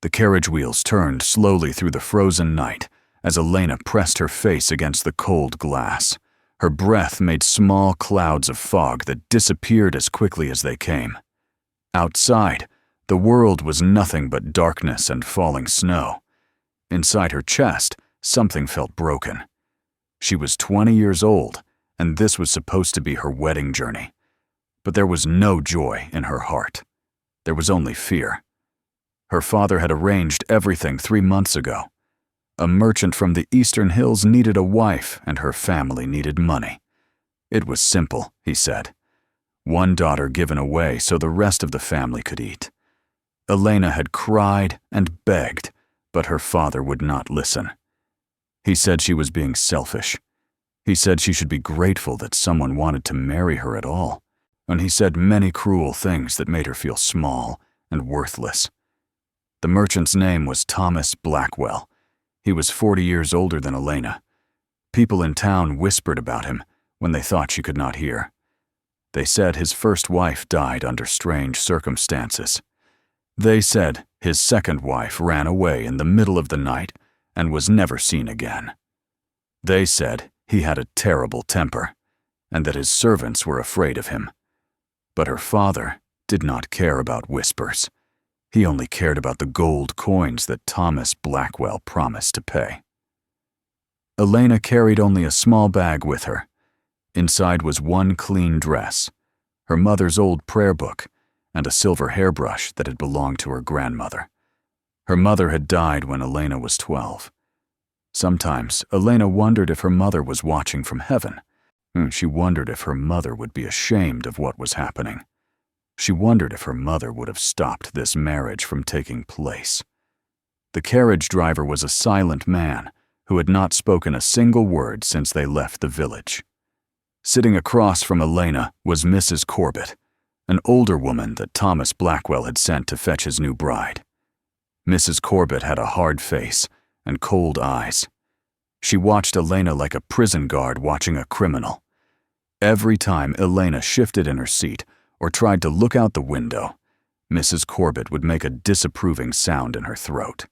The carriage wheels turned slowly through the frozen night as Elena pressed her face against the cold glass. Her breath made small clouds of fog that disappeared as quickly as they came. Outside, the world was nothing but darkness and falling snow. Inside her chest, something felt broken. She was 20 years old, and this was supposed to be her wedding journey. But there was no joy in her heart. There was only fear. Her father had arranged everything 3 months ago. A merchant from the Eastern Hills needed a wife, and her family needed money. It was simple, he said. One daughter given away so the rest of the family could eat. Elena had cried and begged, but her father would not listen. He said she was being selfish. He said she should be grateful that someone wanted to marry her at all. And he said many cruel things that made her feel small and worthless. The merchant's name was Thomas Blackwell. He was 40 years older than Elena. People in town whispered about him when they thought she could not hear. They said his first wife died under strange circumstances. They said his second wife ran away in the middle of the night and was never seen again. They said he had a terrible temper and that his servants were afraid of him. But her father did not care about whispers. He only cared about the gold coins that Thomas Blackwell promised to pay. Elena carried only a small bag with her. Inside was one clean dress, her mother's old prayer book, and a silver hairbrush that had belonged to her grandmother. Her mother had died when Elena was 12. Sometimes Elena wondered if her mother was watching from heaven. She wondered if her mother would be ashamed of what was happening. She wondered if her mother would have stopped this marriage from taking place. The carriage driver was a silent man who had not spoken a single word since they left the village. Sitting across from Elena was Mrs. Corbett, an older woman that Thomas Blackwell had sent to fetch his new bride. Mrs. Corbett had a hard face and cold eyes. She watched Elena like a prison guard watching a criminal. Every time Elena shifted in her seat or tried to look out the window, Mrs. Corbett would make a disapproving sound in her throat.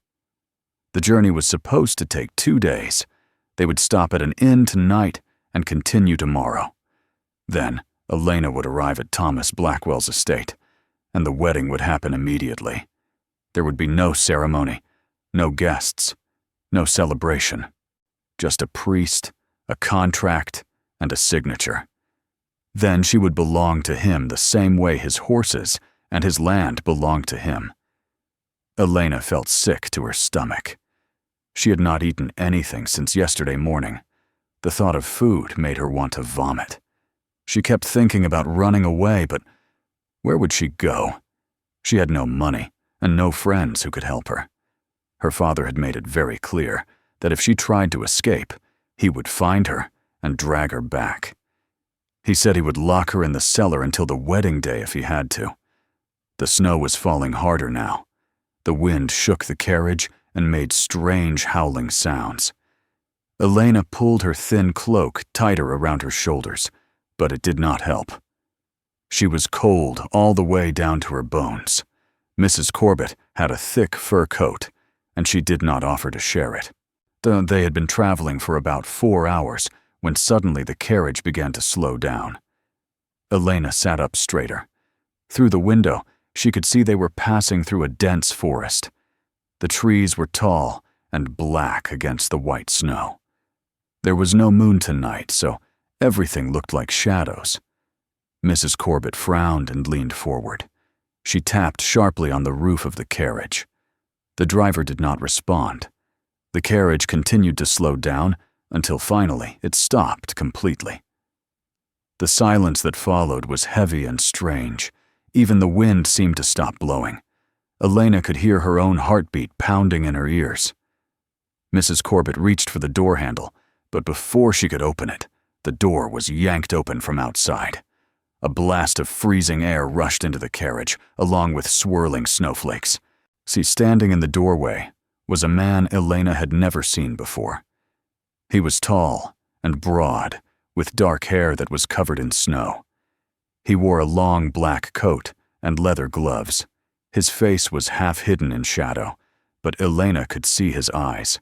The journey was supposed to take 2 days. They would stop at an inn tonight and continue tomorrow. Then, Elena would arrive at Thomas Blackwell's estate, and the wedding would happen immediately. There would be no ceremony, no guests, no celebration. Just a priest, a contract, and a signature. Then she would belong to him the same way his horses and his land belonged to him. Elena felt sick to her stomach. She had not eaten anything since yesterday morning. The thought of food made her want to vomit. She kept thinking about running away, but where would she go? She had no money and no friends who could help her. Her father had made it very clear that if she tried to escape, he would find her and drag her back. He said he would lock her in the cellar until the wedding day if he had to. The snow was falling harder now. The wind shook the carriage and made strange howling sounds. Elena pulled her thin cloak tighter around her shoulders, but it did not help. She was cold all the way down to her bones. Mrs. Corbett had a thick fur coat, and she did not offer to share it. They had been traveling for about 4 hours when suddenly the carriage began to slow down. Elena sat up straighter. Through the window, she could see they were passing through a dense forest. The trees were tall and black against the white snow. There was no moon tonight, so everything looked like shadows. Mrs. Corbett frowned and leaned forward. She tapped sharply on the roof of the carriage. The driver did not respond. The carriage continued to slow down until finally it stopped completely. The silence that followed was heavy and strange. Even the wind seemed to stop blowing. Elena could hear her own heartbeat pounding in her ears. Mrs. Corbett reached for the door handle, but before she could open it, the door was yanked open from outside. A blast of freezing air rushed into the carriage, along with swirling snowflakes. Standing in the doorway was a man Elena had never seen before. He was tall and broad, with dark hair that was covered in snow. He wore a long black coat and leather gloves. His face was half hidden in shadow, but Elena could see his eyes.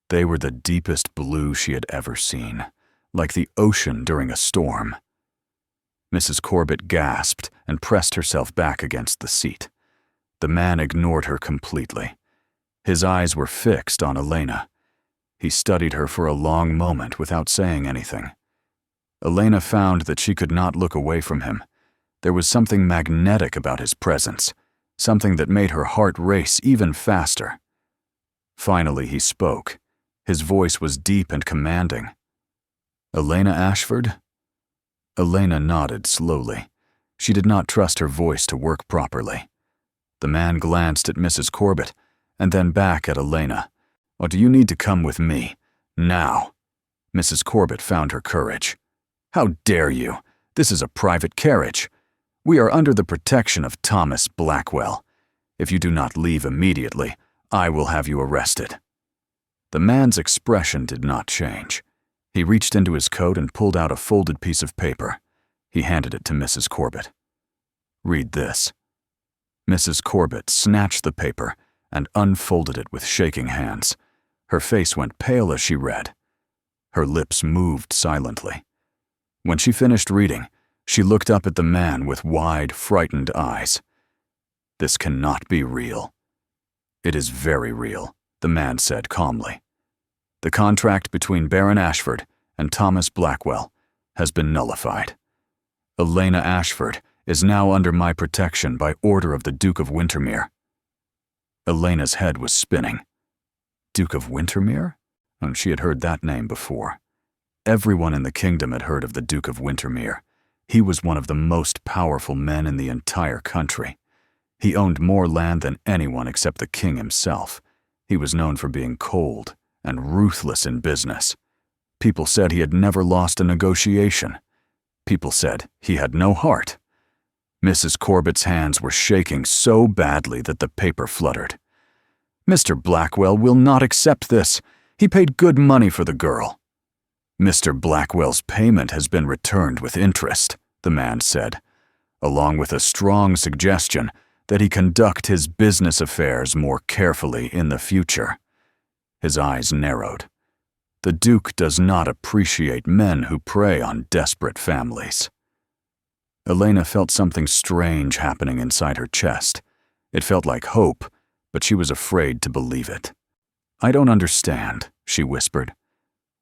They were the deepest blue she had ever seen, like the ocean during a storm. Mrs. Corbett gasped and pressed herself back against the seat. The man ignored her completely. His eyes were fixed on Elena. He studied her for a long moment without saying anything. Elena found that she could not look away from him. There was something magnetic about his presence, something that made her heart race even faster. Finally, he spoke. His voice was deep and commanding. "Elena Ashford?" Elena nodded slowly. She did not trust her voice to work properly. The man glanced at Mrs. Corbett and then back at Elena. "Or do you need to come with me? Now?" Mrs. Corbett found her courage. "How dare you? This is a private carriage. We are under the protection of Thomas Blackwell. If you do not leave immediately, I will have you arrested." The man's expression did not change. He reached into his coat and pulled out a folded piece of paper. He handed it to Mrs. Corbett. "Read this." Mrs. Corbett snatched the paper and unfolded it with shaking hands. Her face went pale as she read. Her lips moved silently. When she finished reading, she looked up at the man with wide, frightened eyes. "This cannot be real." "It is very real," the man said calmly. "The contract between Baron Ashford and Thomas Blackwell has been nullified. Elena Ashford is now under my protection by order of the Duke of Wintermir." Elena's head was spinning. Duke of Wintermir? She had heard that name before. Everyone in the kingdom had heard of the Duke of Wintermir. He was one of the most powerful men in the entire country. He owned more land than anyone except the king himself. He was known for being cold and ruthless in business. People said he had never lost a negotiation. People said he had no heart. Mrs. Corbett's hands were shaking so badly that the paper fluttered. "Mr. Blackwell will not accept this. He paid good money for the girl." "Mr. Blackwell's payment has been returned with interest," the man said, along with a strong suggestion that he conduct his business affairs more carefully in the future. His eyes narrowed. The Duke does not appreciate men who prey on desperate families. Elena felt something strange happening inside her chest. It felt like hope, but she was afraid to believe it. "I don't understand," she whispered.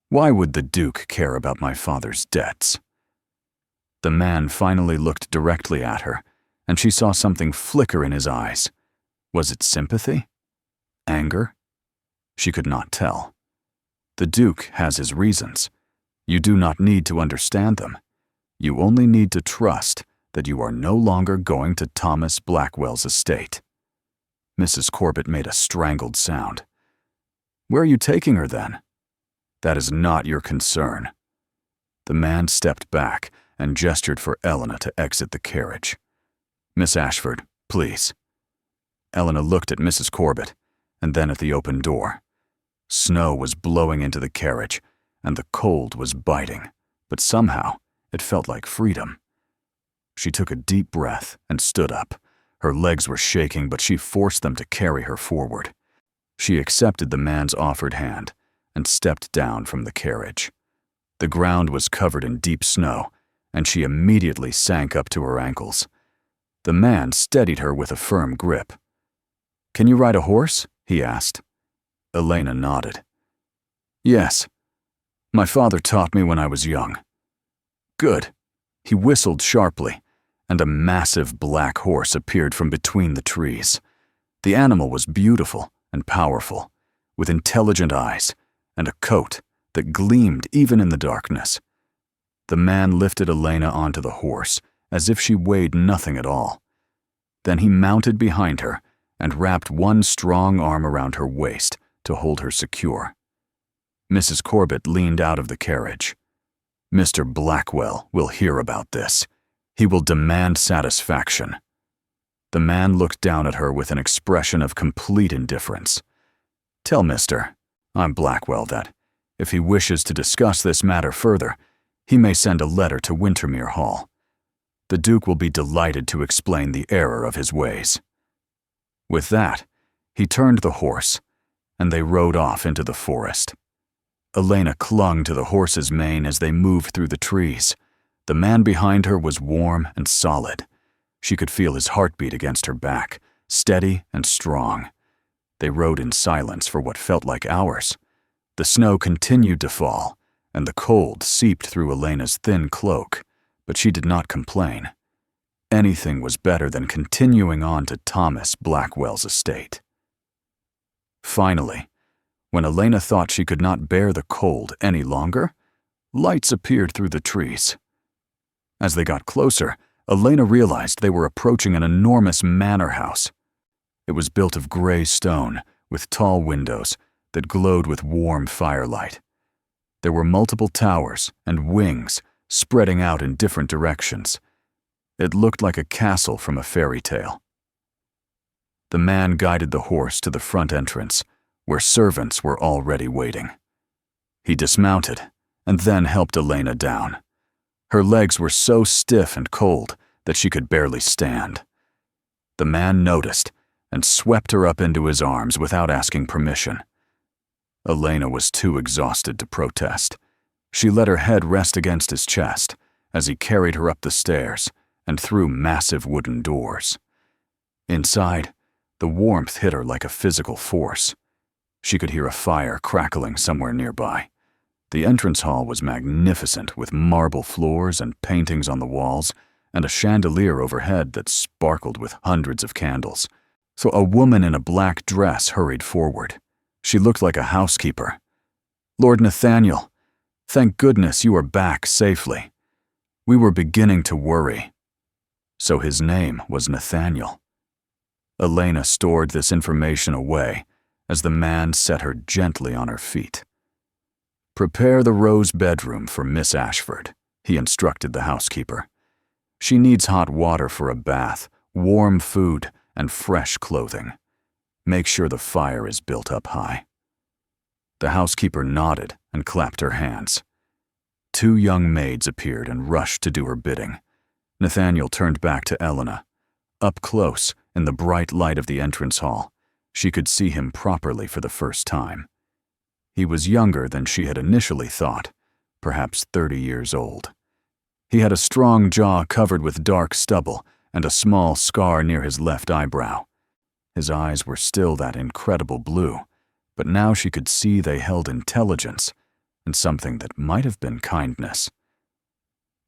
"Why would the Duke care about my father's debts?" The man finally looked directly at her, and she saw something flicker in his eyes. Was it sympathy? Anger? She could not tell. The Duke has his reasons. You do not need to understand them. You only need to trust that you are no longer going to Thomas Blackwell's estate. Mrs. Corbett made a strangled sound. "Where are you taking her, then?" "That is not your concern." The man stepped back and gestured for Elena to exit the carriage. "Miss Ashford, please." Elena looked at Mrs. Corbett and then at the open door. Snow was blowing into the carriage, and the cold was biting, but somehow it felt like freedom. She took a deep breath and stood up. Her legs were shaking, but she forced them to carry her forward. She accepted the man's offered hand and stepped down from the carriage. The ground was covered in deep snow, and she immediately sank up to her ankles. The man steadied her with a firm grip. "Can you ride a horse?" he asked. Elena nodded. "Yes. My father taught me when I was young." "Good." He whistled sharply, and a massive black horse appeared from between the trees. The animal was beautiful and powerful, with intelligent eyes and a coat that gleamed even in the darkness. The man lifted Elena onto the horse as if she weighed nothing at all. Then he mounted behind her and wrapped one strong arm around her waist to hold her secure. Mrs. Corbett leaned out of the carriage. "Mr. Blackwell will hear about this. He will demand satisfaction." The man looked down at her with an expression of complete indifference. "Tell I'm Blackwell that, if he wishes to discuss this matter further, he may send a letter to Wintermir Hall. The Duke will be delighted to explain the error of his ways." With that, He turned the horse, and they rode off into the forest. Elena clung to the horse's mane as they moved through the trees. The man behind her was warm and solid. She could feel his heartbeat against her back, steady and strong. They rode in silence for what felt like hours. The snow continued to fall, and the cold seeped through Elena's thin cloak, but she did not complain. Anything was better than continuing on to Thomas Blackwell's estate. Finally, when Elena thought she could not bear the cold any longer, lights appeared through the trees. As they got closer, Elena realized they were approaching an enormous manor house. It was built of gray stone, with tall windows that glowed with warm firelight. There were multiple towers and wings spreading out in different directions. It looked like a castle from a fairy tale. The man guided the horse to the front entrance, where servants were already waiting. He dismounted and then helped Elena down. Her legs were so stiff and cold that she could barely stand. The man noticed and swept her up into his arms without asking permission. Elena was too exhausted to protest. She let her head rest against his chest as he carried her up the stairs and through massive wooden doors. Inside, the warmth hit her like a physical force. She could hear a fire crackling somewhere nearby. The entrance hall was magnificent, with marble floors and paintings on the walls, and a chandelier overhead that sparkled with hundreds of candles. So a woman in a black dress hurried forward. She looked like a housekeeper. "Lord Nathaniel, thank goodness you are back safely. We were beginning to worry." So his name was Nathaniel. Elena stored this information away as the man set her gently on her feet. "Prepare the rose bedroom for Miss Ashford," he instructed the housekeeper. "She needs hot water for a bath, warm food, and fresh clothing. Make sure the fire is built up high." The housekeeper nodded and clapped her hands. 2 young maids appeared and rushed to do her bidding. Nathaniel turned back to Elena. Up close, in the bright light of the entrance hall, she could see him properly for the first time. He was younger than she had initially thought, perhaps 30 years old. He had a strong jaw covered with dark stubble and a small scar near his left eyebrow. His eyes were still that incredible blue, but now she could see they held intelligence and something that might have been kindness.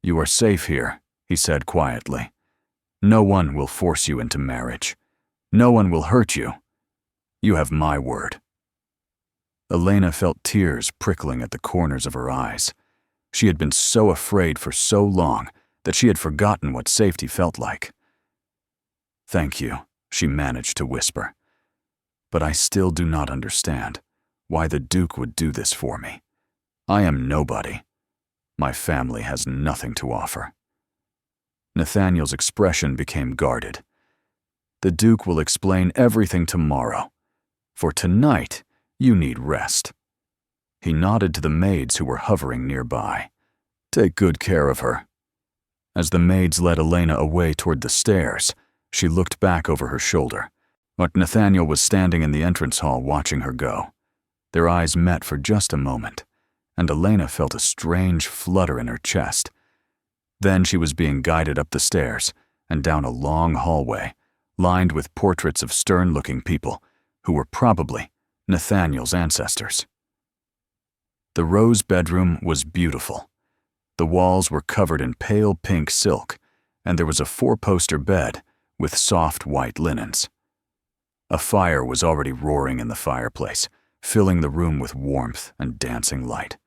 "You are safe here," he said quietly. "No one will force you into marriage. No one will hurt you. You have my word." Elena felt tears prickling at the corners of her eyes. She had been so afraid for so long that she had forgotten what safety felt like. "Thank you," she managed to whisper. "But I still do not understand why the Duke would do this for me. I am nobody. My family has nothing to offer." Nathaniel's expression became guarded. "The Duke will explain everything tomorrow. For tonight, you need rest." He nodded to the maids who were hovering nearby. "Take good care of her." As the maids led Elena away toward the stairs, she looked back over her shoulder. But Nathaniel was standing in the entrance hall watching her go. Their eyes met for just a moment, and Elena felt a strange flutter in her chest. Then she was being guided up the stairs and down a long hallway, lined with portraits of stern-looking people who were probably Nathaniel's ancestors. The rose bedroom was beautiful. The walls were covered in pale pink silk, and there was a 4-poster bed with soft white linens. A fire was already roaring in the fireplace, filling the room with warmth and dancing light.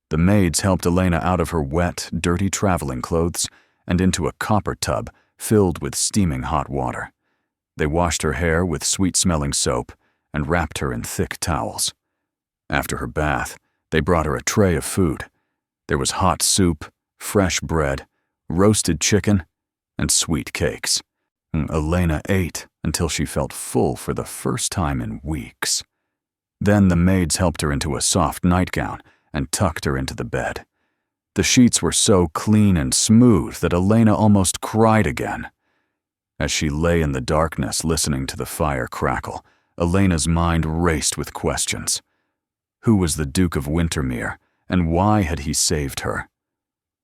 The maids helped Elena out of her wet, dirty traveling clothes and into a copper tub filled with steaming hot water. They washed her hair with sweet-smelling soap and wrapped her in thick towels. After her bath, they brought her a tray of food. There was hot soup, fresh bread, roasted chicken, and sweet cakes. Elena ate until she felt full for the first time in weeks. Then the maids helped her into a soft nightgown and tucked her into the bed. The sheets were so clean and smooth that Elena almost cried again. As she lay in the darkness listening to the fire crackle, Elena's mind raced with questions. Who was the Duke of Wintermir, and why had he saved her?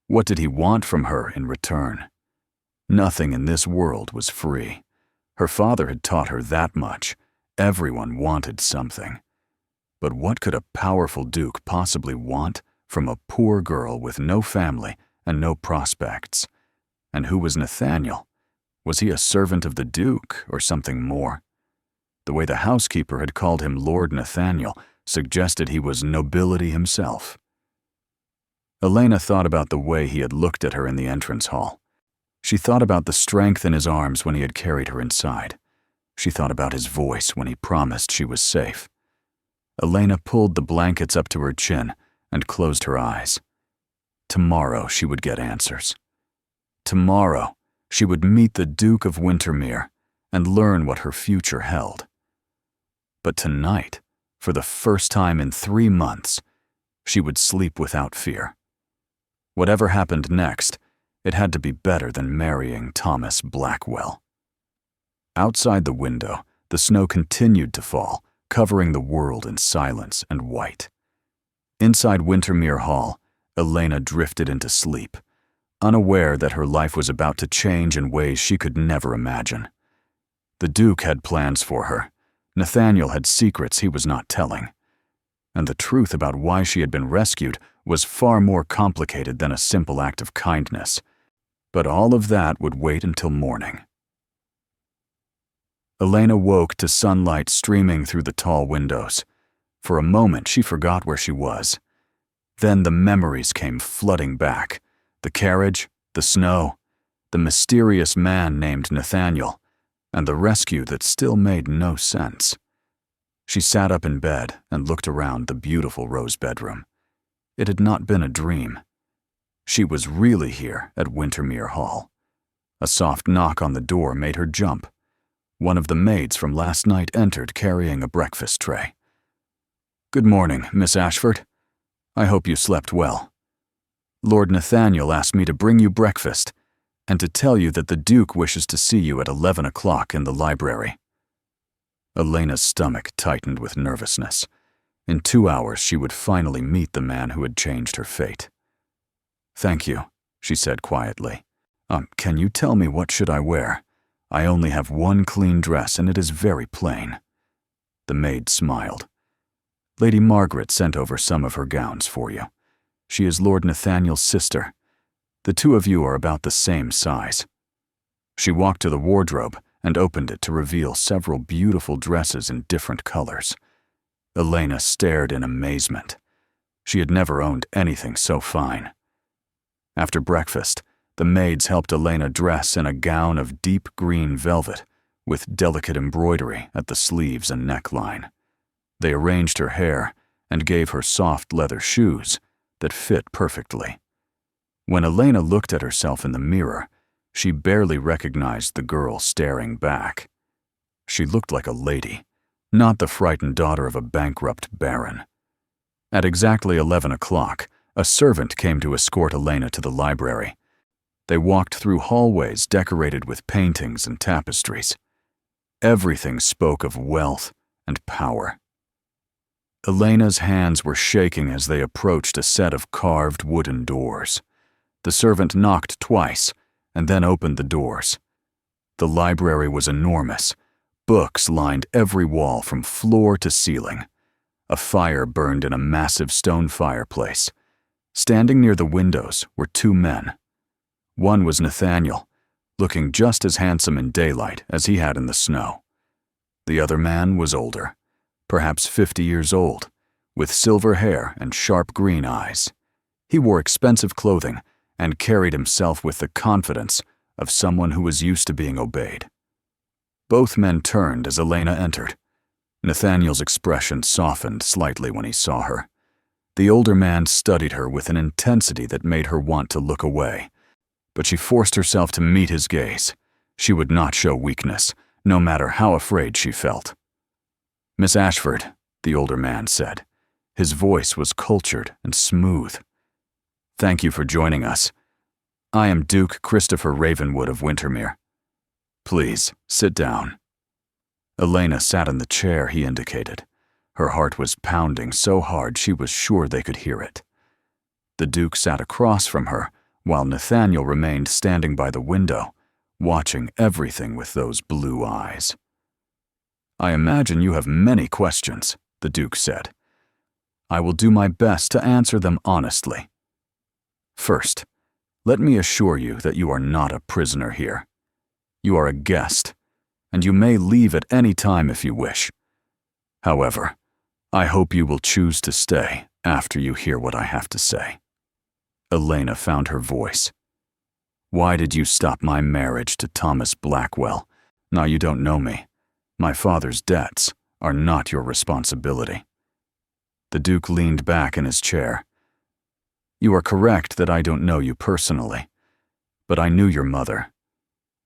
What did he want from her in return? Nothing in this world was free. Her father had taught her that much. Everyone wanted something. But what could a powerful duke possibly want from a poor girl with no family and no prospects? And who was Nathaniel? Was he a servant of the duke or something more? The way the housekeeper had called him Lord Nathaniel suggested he was nobility himself. Elena thought about the way he had looked at her in the entrance hall. She thought about the strength in his arms when he had carried her inside. She thought about his voice when he promised she was safe. Elena pulled the blankets up to her chin and closed her eyes. Tomorrow she would get answers. Tomorrow she would meet the Duke of Wintermir and learn what her future held. But tonight, for the first time in 3 months, she would sleep without fear. Whatever happened next, it had to be better than marrying Thomas Blackwell. Outside the window, the snow continued to fall, covering the world in silence and white. Inside Wintermir Hall, Elena drifted into sleep, unaware that her life was about to change in ways she could never imagine. The Duke had plans for her. Nathaniel had secrets he was not telling. And the truth about why she had been rescued was far more complicated than a simple act of kindness. But all of that would wait until morning. Elena woke to sunlight streaming through the tall windows. For a moment, she forgot where she was. Then the memories came flooding back. The carriage, the snow, the mysterious man named Nathaniel, and the rescue that still made no sense. She sat up in bed and looked around the beautiful rose bedroom. It had not been a dream. She was really here at Wintermir Hall. A soft knock on the door made her jump. One of the maids from last night entered carrying a breakfast tray. "Good morning, Miss Ashford. I hope you slept well. Lord Nathaniel asked me to bring you breakfast and to tell you that the Duke wishes to see you at 11 o'clock in the library." Elena's stomach tightened with nervousness. In 2 hours, she would finally meet the man who had changed her fate. "Thank you," she said quietly. Can you tell me what should I wear? I only have one clean dress and it is very plain." The maid smiled. "Lady Margaret sent over some of her gowns for you. She is Lord Nathaniel's sister. The two of you are about the same size." She walked to the wardrobe and opened it to reveal several beautiful dresses in different colors. Elena stared in amazement. She had never owned anything so fine. After breakfast, the maids helped Elena dress in a gown of deep green velvet with delicate embroidery at the sleeves and neckline. They arranged her hair and gave her soft leather shoes that fit perfectly. When Elena looked at herself in the mirror, she barely recognized the girl staring back. She looked like a lady, not the frightened daughter of a bankrupt baron. At exactly 11 o'clock, a servant came to escort Elena to the library. They walked through hallways decorated with paintings and tapestries. Everything spoke of wealth and power. Elena's hands were shaking as they approached a set of carved wooden doors. The servant knocked twice and then opened the doors. The library was enormous. Books lined every wall from floor to ceiling. A fire burned in a massive stone fireplace. Standing near the windows were 2 men. One was Nathaniel, looking just as handsome in daylight as he had in the snow. The other man was older, perhaps 50 years old, with silver hair and sharp green eyes. He wore expensive clothing and carried himself with the confidence of someone who was used to being obeyed. Both men turned as Elena entered. Nathaniel's expression softened slightly when he saw her. The older man studied her with an intensity that made her want to look away. But she forced herself to meet his gaze. She would not show weakness, no matter how afraid she felt. "Miss Ashford," the older man said. His voice was cultured and smooth. "Thank you for joining us. I am Duke Christopher Ravenwood of Wintermir. Please, sit down." Elena sat in the chair he indicated. Her heart was pounding so hard she was sure they could hear it. The Duke sat across from her, while Nathaniel remained standing by the window, watching everything with those blue eyes. "I imagine you have many questions," the Duke said. "I will do my best to answer them honestly. First, let me assure you that you are not a prisoner here. You are a guest, and you may leave at any time if you wish. However, I hope you will choose to stay after you hear what I have to say." Elena found her voice. "Why did you stop my marriage to Thomas Blackwell? Now you don't know me. My father's debts are not your responsibility." The Duke leaned back in his chair. "You are correct that I don't know you personally, but I knew your mother.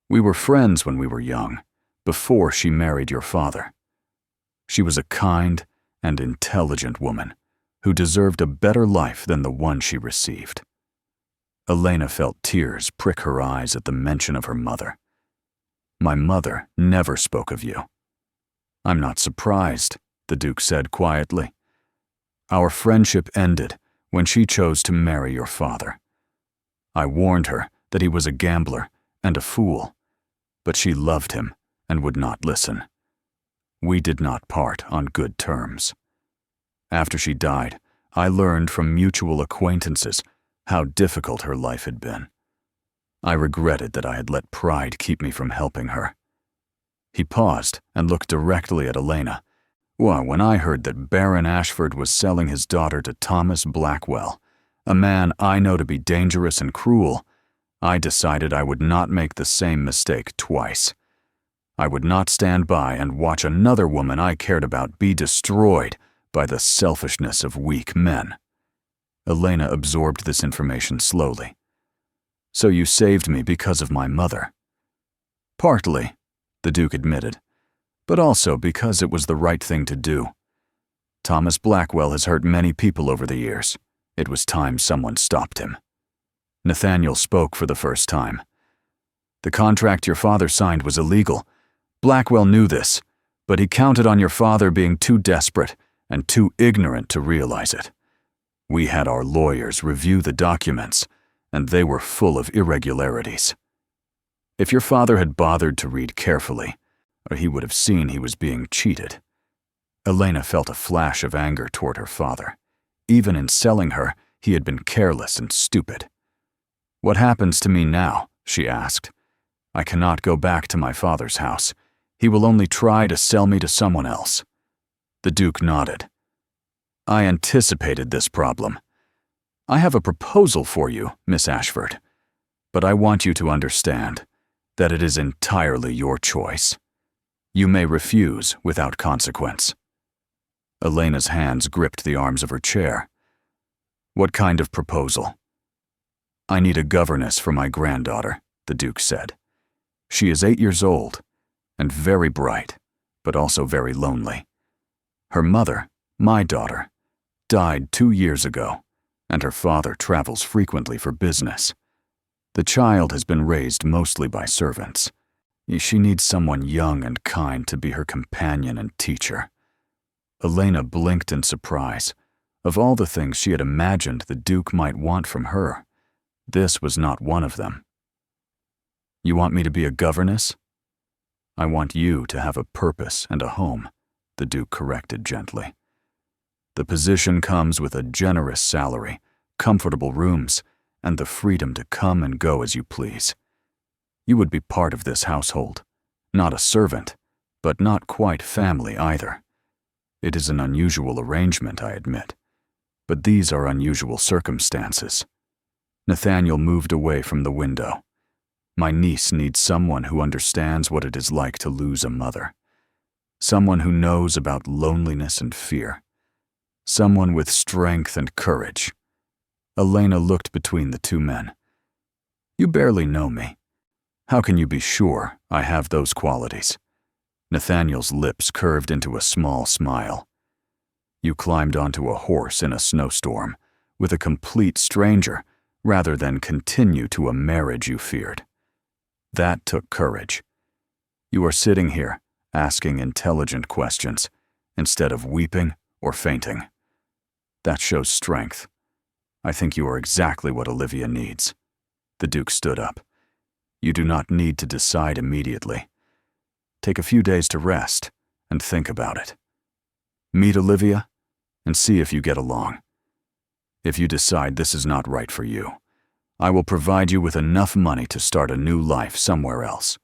We were friends when we were young, before she married your father. She was a kind and intelligent woman who deserved a better life than the one she received." Elena felt tears prick her eyes at the mention of her mother. "My mother never spoke of you." "I'm not surprised," the Duke said quietly. "Our friendship ended when she chose to marry your father. I warned her that he was a gambler and a fool, but she loved him and would not listen. We did not part on good terms. After she died, I learned from mutual acquaintances how difficult her life had been. I regretted that I had let pride keep me from helping her." He paused and looked directly at Elena. "Well, when I heard that Baron Ashford was selling his daughter to Thomas Blackwell, a man I know to be dangerous and cruel, I decided I would not make the same mistake twice. I would not stand by and watch another woman I cared about be destroyed by the selfishness of weak men." Elena absorbed this information slowly. "So you saved me because of my mother?" "Partly," the Duke admitted, "but also because it was the right thing to do. Thomas Blackwell has hurt many people over the years. It was time someone stopped him." Nathaniel spoke for the first time. "The contract your father signed was illegal. Blackwell knew this, but he counted on your father being too desperate and too ignorant to realize it. We had our lawyers review the documents, and they were full of irregularities. If your father had bothered to read carefully, he would have seen he was being cheated." Elena felt a flash of anger toward her father. Even in selling her, he had been careless and stupid. "What happens to me now?" she asked. "I cannot go back to my father's house. He will only try to sell me to someone else." The Duke nodded. "I anticipated this problem. I have a proposal for you, Miss Ashford, but I want you to understand that it is entirely your choice. You may refuse without consequence." Elena's hands gripped the arms of her chair. "What kind of proposal?" "I need a governess for my granddaughter," the Duke said. "She is 8 years old and very bright, but also very lonely. Her mother, my daughter, died 2 years ago, and her father travels frequently for business. The child has been raised mostly by servants. She needs someone young and kind to be her companion and teacher." Elena blinked in surprise. Of all the things she had imagined the Duke might want from her, this was not one of them. "You want me to be a governess?" "I want you to have a purpose and a home," the Duke corrected gently. "The position comes with a generous salary, comfortable rooms, and the freedom to come and go as you please. You would be part of this household, not a servant, but not quite family either. It is an unusual arrangement, I admit, but these are unusual circumstances." Nathaniel moved away from the window. "My niece needs someone who understands what it is like to lose a mother. Someone who knows about loneliness and fear. Someone with strength and courage." Elena looked between the two men. "You barely know me. How can you be sure I have those qualities?" Nathaniel's lips curved into a small smile. "You climbed onto a horse in a snowstorm with a complete stranger rather than continue to a marriage you feared. That took courage. You are sitting here asking intelligent questions instead of weeping or fainting. That shows strength. I think you are exactly what Olivia needs. The Duke stood up. You do not need to decide immediately. Take a few days to rest and think about it. Meet Olivia and see if you get along. If you decide this is not right for you, I will provide you with enough money to start a new life somewhere else.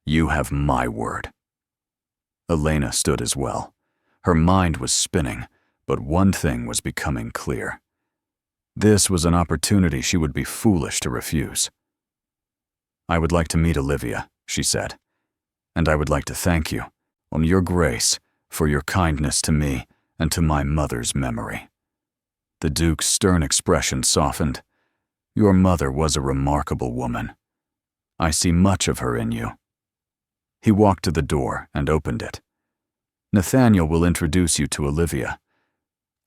You have my word. Elena stood as well. Her mind was spinning, but one thing was becoming clear. This was an opportunity she would be foolish to refuse. I would like to meet Olivia, she said, and I would like to thank you, on your grace, for your kindness to me and to my mother's memory. The Duke's stern expression softened. Your mother was a remarkable woman. I see much of her in you. He walked to the door and opened it. Nathaniel will introduce you to Olivia.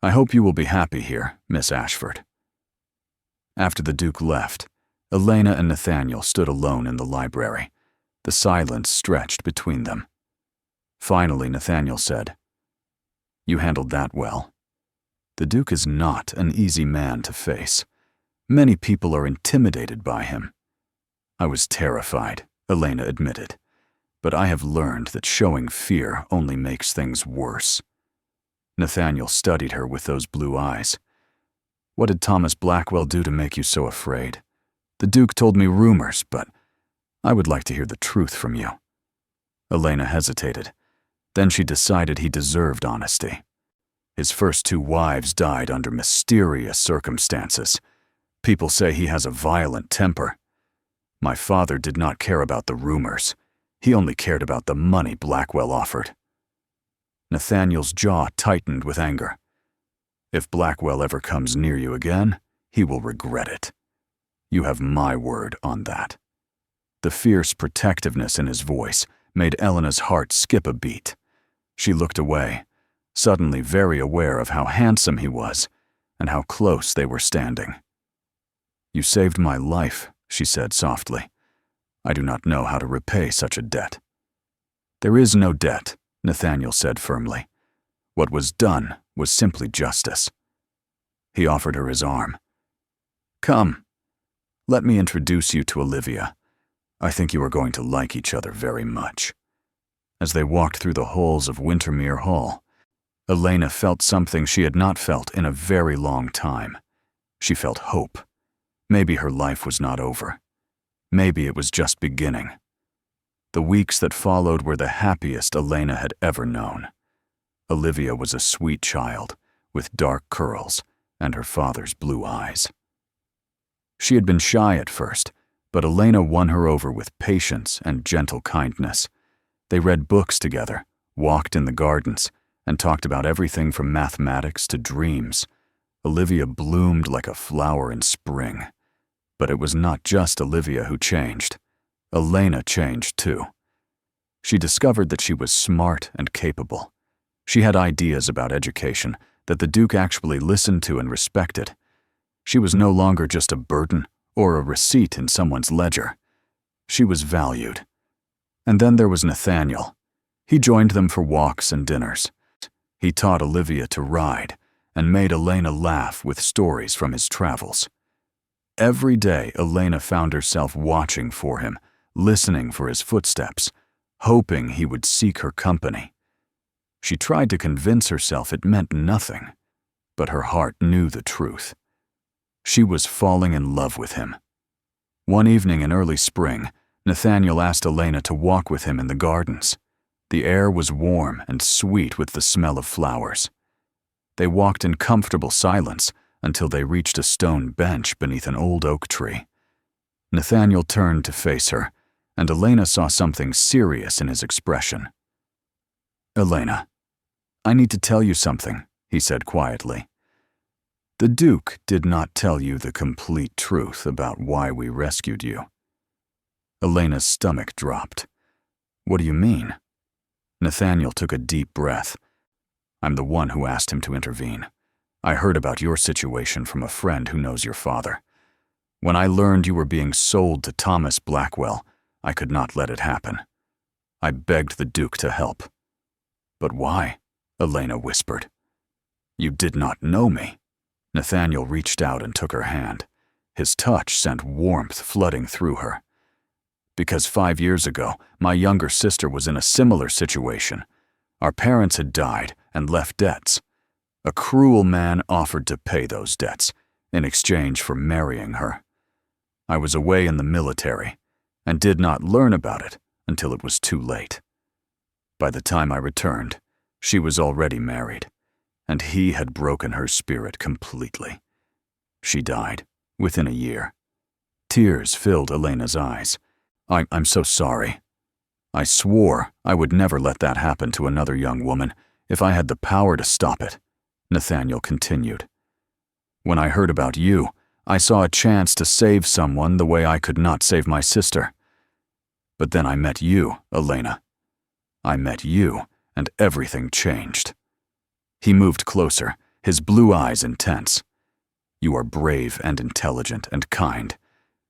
I hope you will be happy here, Miss Ashford. After the Duke left, Elena and Nathaniel stood alone in the library. The silence stretched between them. Finally, Nathaniel said, You handled that well. The Duke is not an easy man to face. Many people are intimidated by him. I was terrified, Elena admitted, but I have learned that showing fear only makes things worse. Nathaniel studied her with those blue eyes. What did Thomas Blackwell do to make you so afraid? The Duke told me rumors, but I would like to hear the truth from you. Elena hesitated. Then she decided he deserved honesty. His first 2 wives died under mysterious circumstances. People say he has a violent temper. My father did not care about the rumors. He only cared about the money Blackwell offered. Nathaniel's jaw tightened with anger. If Blackwell ever comes near you again, he will regret it. You have my word on that. The fierce protectiveness in his voice made Elena's heart skip a beat. She looked away, suddenly very aware of how handsome he was and how close they were standing. You saved my life, she said softly. I do not know how to repay such a debt. There is no debt, Nathaniel said firmly. What was done was simply justice. He offered her his arm. Come, let me introduce you to Olivia. I think you are going to like each other very much. As they walked through the halls of Wintermir Hall, Elena felt something she had not felt in a very long time. She felt hope. Maybe her life was not over. Maybe it was just beginning. The weeks that followed were the happiest Elena had ever known. Olivia was a sweet child, with dark curls and her father's blue eyes. She had been shy at first, but Elena won her over with patience and gentle kindness. They read books together, walked in the gardens, and talked about everything from mathematics to dreams. Olivia bloomed like a flower in spring. But it was not just Olivia who changed. Elena changed too. She discovered that she was smart and capable. She had ideas about education that the Duke actually listened to and respected. She was no longer just a burden or a receipt in someone's ledger. She was valued. And then there was Nathaniel. He joined them for walks and dinners. He taught Olivia to ride and made Elena laugh with stories from his travels. Every day, Elena found herself watching for him, listening for his footsteps, hoping he would seek her company. She tried to convince herself it meant nothing, but her heart knew the truth. She was falling in love with him. One evening in early spring, Nathaniel asked Elena to walk with him in the gardens. The air was warm and sweet with the smell of flowers. They walked in comfortable silence until they reached a stone bench beneath an old oak tree. Nathaniel turned to face her, and Elena saw something serious in his expression. Elena, I need to tell you something, he said quietly. The Duke did not tell you the complete truth about why we rescued you. Elena's stomach dropped. What do you mean? Nathaniel took a deep breath. I'm the one who asked him to intervene. I heard about your situation from a friend who knows your father. When I learned you were being sold to Thomas Blackwell, I could not let it happen. I begged the Duke to help. But why? Elena whispered. You did not know me. Nathaniel reached out and took her hand. His touch sent warmth flooding through her. Because 5 years ago, my younger sister was in a similar situation. Our parents had died and left debts. A cruel man offered to pay those debts in exchange for marrying her. I was away in the military and did not learn about it until it was too late. By the time I returned, she was already married, and he had broken her spirit completely. She died within a year. Tears filled Elena's eyes. I'm so sorry. I swore I would never let that happen to another young woman if I had the power to stop it, Nathaniel continued. When I heard about you, I saw a chance to save someone the way I could not save my sister. But then I met you, Elena. I met you, and everything changed. He moved closer, his blue eyes intense. You are brave and intelligent and kind.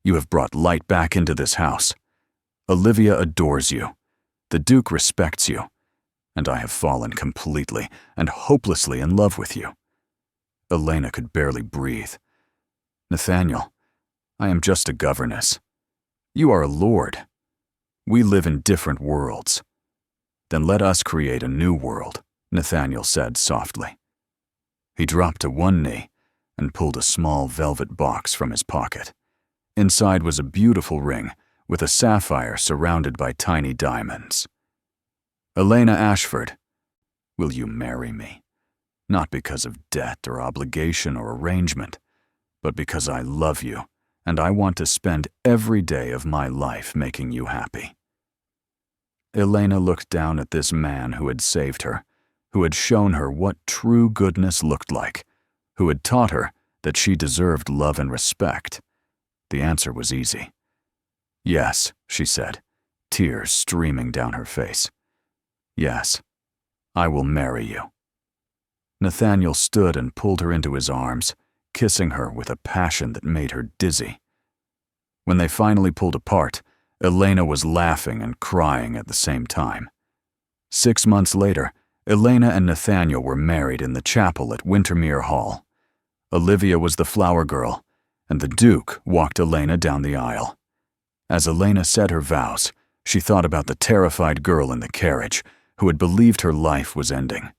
You have brought light back into this house. Olivia adores you. The Duke respects you. And I have fallen completely and hopelessly in love with you. Elena could barely breathe. Nathaniel, I am just a governess. You are a lord. We live in different worlds. Then let us create a new world, Nathaniel said softly. He dropped to one knee and pulled a small velvet box from his pocket. Inside was a beautiful ring with a sapphire surrounded by tiny diamonds. Elena Ashford, will you marry me? Not because of debt or obligation or arrangement, but because I love you and I want to spend every day of my life making you happy. Elena looked down at this man who had saved her, who had shown her what true goodness looked like, who had taught her that she deserved love and respect. The answer was easy. Yes, she said, tears streaming down her face. Yes, I will marry you. Nathaniel stood and pulled her into his arms, kissing her with a passion that made her dizzy. When they finally pulled apart, Elena was laughing and crying at the same time. 6 months later, Elena and Nathaniel were married in the chapel at Wintermir Hall. Olivia was the flower girl, and the Duke walked Elena down the aisle. As Elena said her vows, she thought about the terrified girl in the carriage who had believed her life was ending.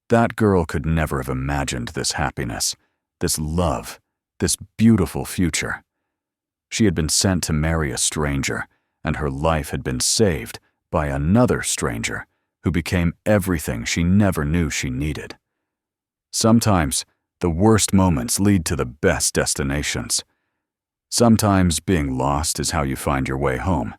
That girl could never have imagined this happiness, this love, this beautiful future. She had been sent to marry a stranger, and her life had been saved by another stranger who became everything she never knew she needed. Sometimes, the worst moments lead to the best destinations. Sometimes being lost is how you find your way home.